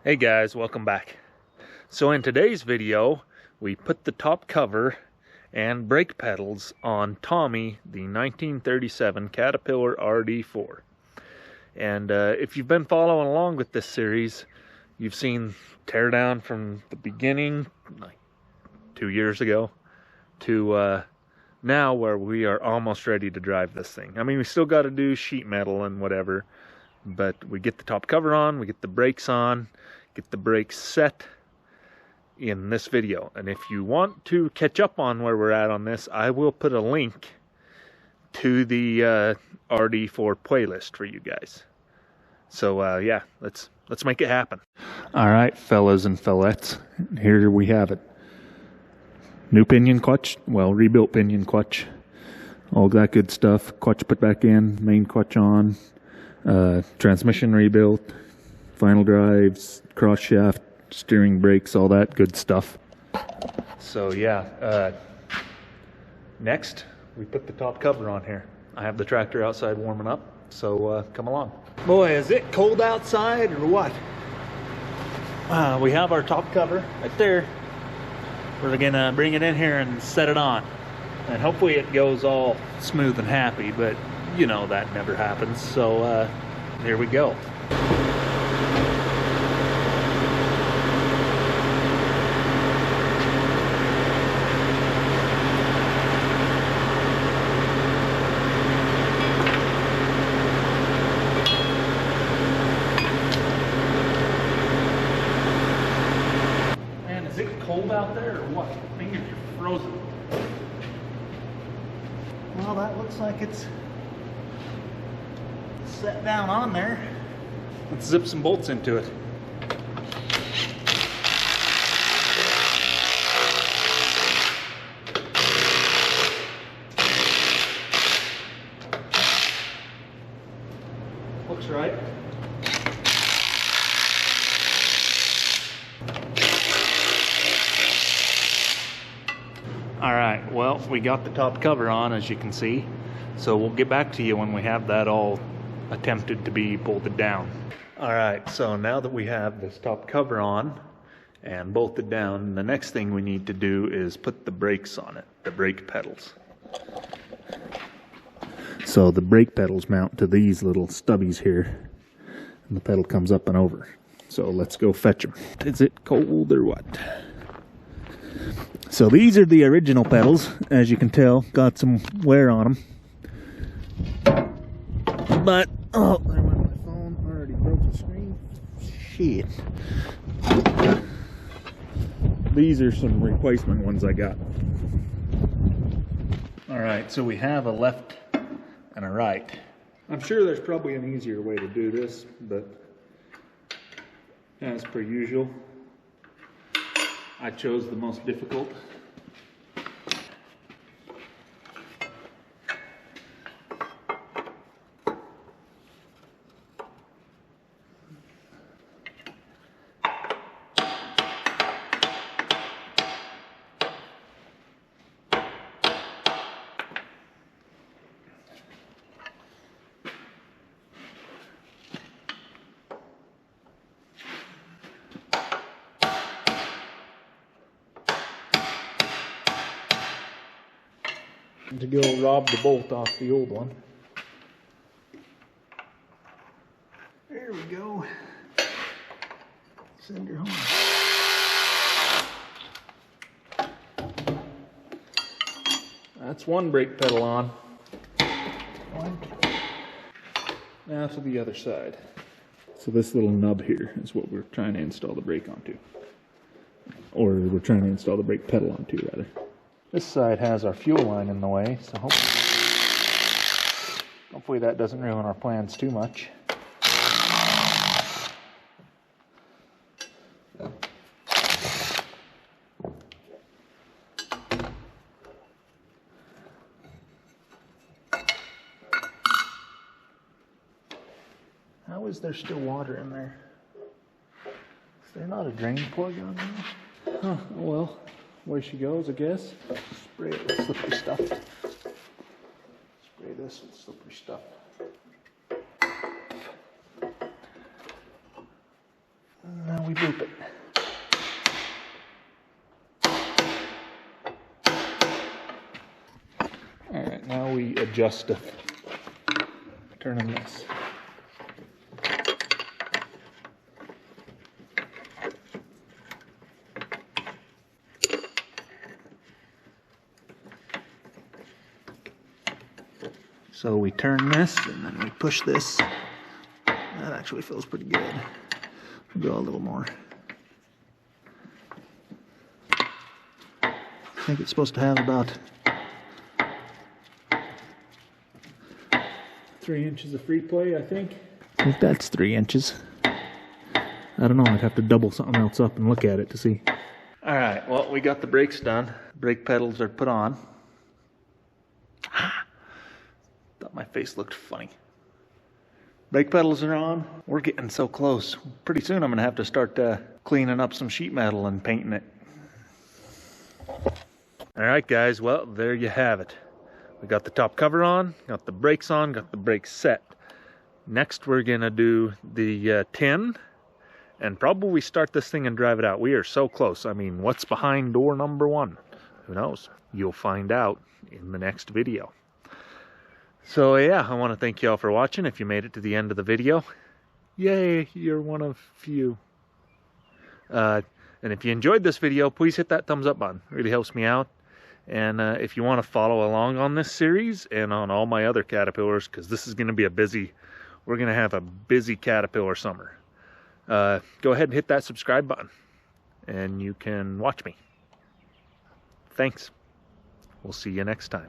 Hey guys, welcome back. So in today's video, we put the top cover and brake pedals on Tommy, the 1937 Caterpillar RD4. And if you've been following along with this series, you've seen teardown from the beginning, like 2 years ago, to now where we are almost ready to drive this thing. I mean, we still got to do sheet metal and whatever, but we get the top cover on, we get the brakes on, get the brakes set in this video. And if you want to catch up on where we're at on this, I will put a link to the RD4 playlist for you guys. So yeah, let's make it happen. All right, fellas and fellettes, here we have it. New pinion clutch, well, rebuilt pinion clutch, all that good stuff. Clutch put back in, main clutch on, transmission rebuilt, final drives, cross shaft, steering brakes, all that good stuff. So yeah, next we put the top cover on here. I have the tractor outside warming up, so come along. Boy, is it cold outside or what? We have our top cover right there. We're gonna bring it in here and set it on, and hopefully it goes all smooth and happy, but you know that never happens. So here we go. Is it cold out there or what? Fingers are frozen. Well, that looks like it's set down on there. Let's zip some bolts into it. Looks right. Alright, well, we got the top cover on, as you can see, so we'll get back to you when we have that all attempted to be bolted down. Alright, so now that we have this top cover on and bolted down, the next thing we need to do is put the brakes on it, the brake pedals. So the brake pedals mount to these little stubbies here, and the pedal comes up and over. So let's go fetch them. Is it cold or what? So these are the original pedals, as you can tell, got some wear on them. But, oh, there went my phone, already broke the screen. Shit. These are some replacement ones I got. Alright, so we have a left and a right. I'm sure there's probably an easier way to do this, but as per usual, I chose the most difficult. To go rob the bolt off the old one. There we go. Send her home. That's one brake pedal on. One. Now to the other side. So this little nub here is what we're trying to install the brake onto. Or we're trying to install the brake pedal onto, rather. This side has our fuel line in the way, so hopefully that doesn't ruin our plans too much. How is there still water in there? Is there not a drain plug on there? Huh, well. Where she goes, I guess. Spray it with slippery stuff. Spray this with slippery stuff. Now we we boop it. Alright, now we adjust it. Turning this. So we turn this and then we push this. That actually feels pretty good. We'll go a little more. I think it's supposed to have about 3 inches of free play, I think. I think that's 3 inches. I don't know, I'd have to double something else up and look at it to see. Alright, well, we got the brakes done. Brake pedals are put on. Thought my face looked funny. Brake pedals are on. We're getting so close. Pretty soon I'm going to have to start cleaning up some sheet metal and painting it. Alright guys, well, there you have it. We got the top cover on, got the brakes on, got the brakes set. Next we're going to do the tin and probably start this thing and drive it out. We are so close. I mean, what's behind door number 1? Who knows? You'll find out in the next video. So yeah, I want to thank you all for watching. If you made it to the end of the video, yay, you're one of few. And if you enjoyed this video, please hit that thumbs up button. It really helps me out. And if you want to follow along on this series and on all my other Caterpillars, because this is going to be we're going to have a busy Caterpillar summer. Go ahead and hit that subscribe button and you can watch me. Thanks. We'll see you next time.